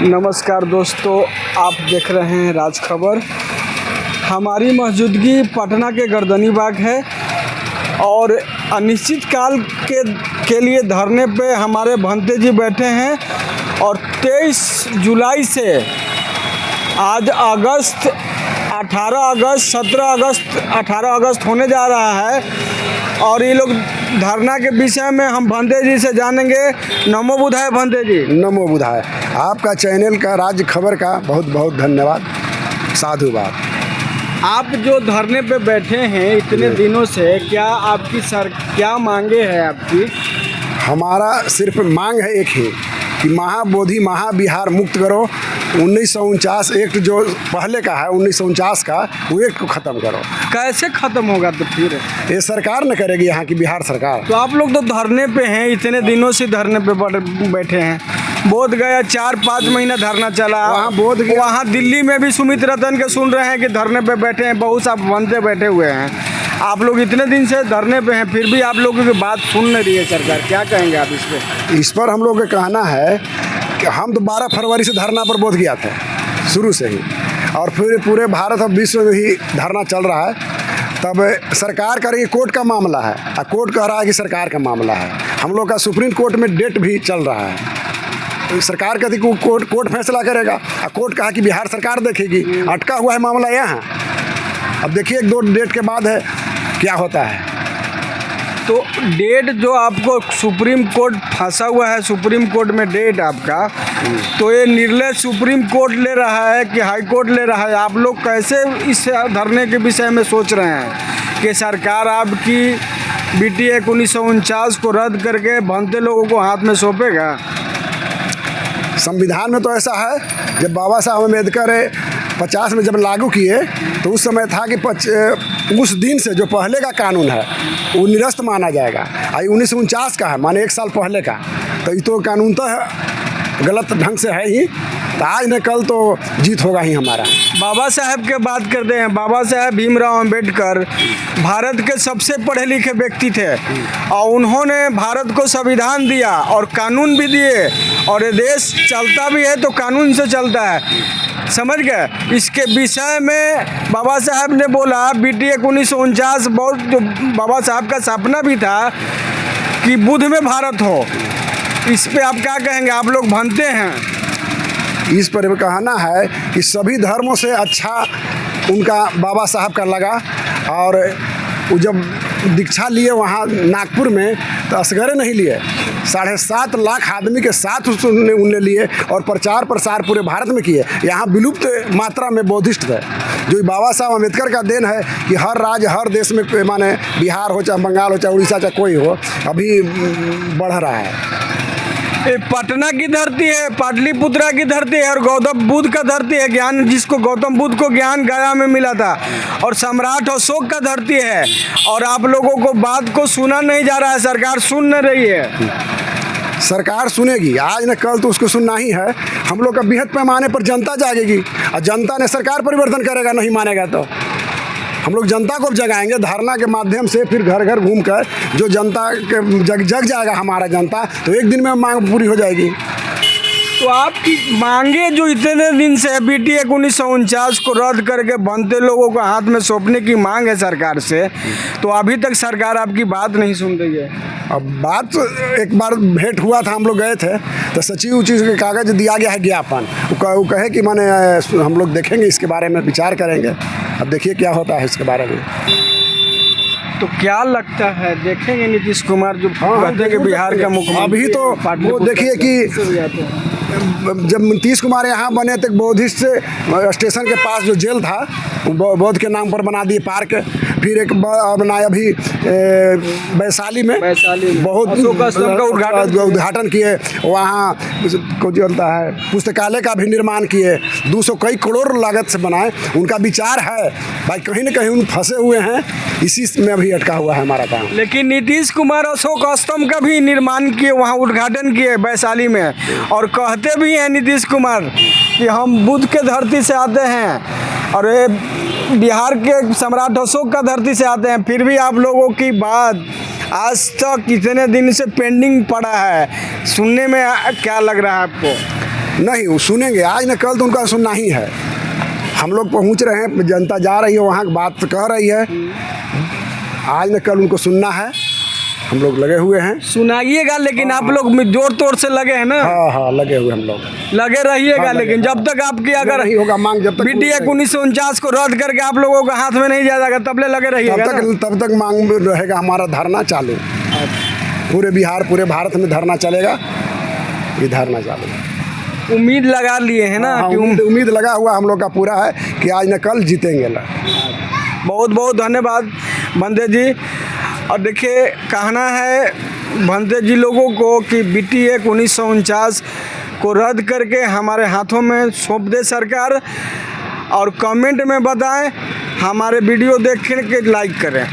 नमस्कार दोस्तों, आप देख रहे हैं राज खबर। हमारी मौजूदगी पटना के गर्दनीबाग है और अनिश्चित काल के लिए धरने पे हमारे भंते जी बैठे हैं और 23 जुलाई से आज अगस्त 18 अगस्त 17 अगस्त 18 अगस्त होने जा रहा है और ये लोग धरना के विषय में हम भंते जी से जानेंगे। नमो बुधाय भंते जी। नमो बुधाय। आपका चैनल का राज्य खबर का बहुत बहुत धन्यवाद, साधुवाद। आप जो धरने पे बैठे हैं इतने दिनों से, क्या मांगे हैं आपकी? हमारा सिर्फ मांग है एक ही कि महाबोधि महाबिहार मुक्त करो। 1949 एक्ट जो पहले का है 1949 का, वो एक्ट को ख़त्म करो। कैसे ख़त्म होगा? तो फिर ये सरकार न करेगी, यहाँ की बिहार सरकार। तो आप लोग तो धरने पे हैं, इतने दिनों से धरने पे बैठे हैं। बोध गया 4-5 महीना धरना चला, वहाँ दिल्ली में भी सुमित रतन के सुन रहे हैं कि धरने पे बैठे हैं, बहुत सा बनते बैठे हुए हैं। आप लोग इतने दिन से धरने पे हैं, फिर भी आप लोगों की बात सुन नहीं रही है सरकार। क्या कहेंगे आप इस पर? इस पर हम लोग का कहना है कि हम तो 12 फरवरी से धरना पर बोध गया था शुरू से ही, और फिर पूरे भारत और विश्व में ही धरना चल रहा है। तब सरकार कह रही है कोर्ट का मामला है और कोर्ट कह रहा है कि सरकार का मामला है। हम लोग का सुप्रीम कोर्ट में डेट भी चल रहा है। तो सरकार कहती कि कोर्ट फैसला करेगा और कोर्ट कहा कि बिहार सरकार देखेगी। अटका हुआ है मामला यहाँ। अब देखिए 1-2 डेट के बाद है क्या होता है। तो डेट जो आपको सुप्रीम कोर्ट फंसा हुआ है, सुप्रीम कोर्ट में डेट आपका, तो ये निर्णय सुप्रीम कोर्ट ले रहा है कि हाई कोर्ट ले रहा है? आप लोग कैसे इस धरने के विषय में सोच रहे हैं कि सरकार आपकी BT Act 1949 को रद्द करके भंते लोगों को हाथ में सौंपेगा? संविधान में तो ऐसा है, जब बाबा साहब अम्बेडकर 50 में जब लागू किए तो उस समय था कि उस दिन से जो पहले का कानून है वो निरस्त माना जाएगा। आई 1949 का है, माने 1 साल पहले का, तो ये तो कानून तो गलत ढंग से है ही। तो आज न कल तो जीत होगा ही हमारा। बाबा साहब के बात करते हैं। बाबा साहब भीमराव अंबेडकर भारत के सबसे पढ़े लिखे व्यक्ति थे और उन्होंने भारत को संविधान दिया और कानून भी दिए, और ये देश चलता भी है तो कानून से चलता है, समझ गए? इसके विषय में बाबा साहब ने बोला BT Act 1949 बहुत, जो बाबा साहब का सपना भी था कि बुध में भारत हो। इस पे आप क्या कहेंगे? आप लोग भंते हैं। इस पर कहना है कि सभी धर्मों से अच्छा उनका बाबा साहब का लगा, और वो जब दीक्षा लिए वहाँ नागपुर में तो असगरे नहीं लिए, 7.5 लाख आदमी के साथ उनने लिए और प्रचार प्रसार पूरे भारत में किए। यहाँ विलुप्त मात्रा में बौद्धिस्ट थे, जो बाबा साहब अम्बेडकर का देन है कि हर राज्य हर देश में, माने बिहार हो चाहे बंगाल हो चाहे उड़ीसा चाहे कोई हो, अभी बढ़ रहा है। ये पटना की धरती है, पाटलिपुत्रा की धरती है और गौतम बुद्ध का धरती है। ज्ञान, जिसको गौतम बुद्ध को ज्ञान गया में मिला था, और सम्राट अशोक का धरती है। और आप लोगों को बात को सुना नहीं जा रहा है, सरकार सुन नहीं रही है। सरकार सुनेगी, आज न कल तो उसको सुनना ही है। हम लोग का बृहद पैमाने पर जनता जागेगी और जनता ने सरकार परिवर्तन करेगा। नहीं मानेगा तो हम लोग जनता को जगाएंगे धरना के माध्यम से, फिर घर घर घूम कर जो जनता के जग जाएगा हमारा जनता, तो एक दिन में मांग पूरी हो जाएगी। तो आपकी मांगे जो इतने दिन से BT Act 1949 को रद्द करके बनते लोगों को हाथ में सौंपने की मांग है सरकार से, तो अभी तक सरकार आपकी बात नहीं सुन रही है। अब बात एक बार भेंट हुआ था, हम लोग गए थे तो सचिव उचिव के कागज दिया गया है ज्ञापन। वो कहे कि माने हम लोग देखेंगे, इसके बारे में विचार करेंगे। अब देखिए क्या होता है इसके बारे में। तो क्या लगता है, देखेंगे नीतीश कुमार जो कहते हैं कि बिहार का मुख्यमंत्री? अभी तो वो देखिए कि जब नीतीश कुमार यहाँ बने तो बौद्धिस्ट स्टेशन के पास जो जेल था बौद्ध के नाम पर बना दिए पार्क। फिर एक बनाया अभी वैशाली में बहुत उद्घाटन किए। वहाँ को चलता है पुस्तकालय का भी निर्माण किए, 200 कई करोड़ लागत से बनाए। उनका विचार है भाई, कहीं न कहीं उन फंसे हुए हैं, इसी में अभी अटका हुआ है हमारा काम। लेकिन नीतीश कुमार अशोक स्तंभ का भी निर्माण किए, वहाँ उद्घाटन किए वैशाली में, और कहते भी हैं नीतीश कुमार कि हम बुद्ध के धरती से आते हैं और ये बिहार के सम्राट अशोक का धरती से आते हैं। फिर भी आप लोगों की बात आज तक इतने दिन से पेंडिंग पड़ा है। सुनने में क्या लग रहा है आपको? नहीं वो सुनेंगे, आज न कल तो उनका सुनना ही है। हम लोग पहुंच रहे हैं, जनता जा रही है वहाँ, बात कह रही है, आज न कल उनको सुनना है। हम लोग लगे हुए हैं। सुनाइएगा, लेकिन आप लोग जोर तोड़ से लगे हैं ना? हाँ लगे हुए हम लोग, लगे रहिएगा। हाँ, लेकिन जब तक आपकी अगर नहीं होगा मांग, जब तक BTAC 1949 को रद्द करके आप लोगों के हाथ में नहीं जाएगा तब ले लगे रहिएगा ना? तब तक मांग में रहेगा हमारा धरना चालू। पूरे बिहार, पूरे भारत में धरना चलेगा, ये धरना चालू। उम्मीद लगा लिए हैं ना? हाँ, कि उम्मीद लगा हुआ हम लोग का पूरा है कि आज न कल जीतेंगे ना। बहुत बहुत धन्यवाद भंते जी। और देखिए, कहना है भंते जी लोगों को कि BTAC 1949 को रद्द करके हमारे हाथों में सौंप दे सरकार, और कमेंट में बताएं, हमारे वीडियो देख के लाइक करें।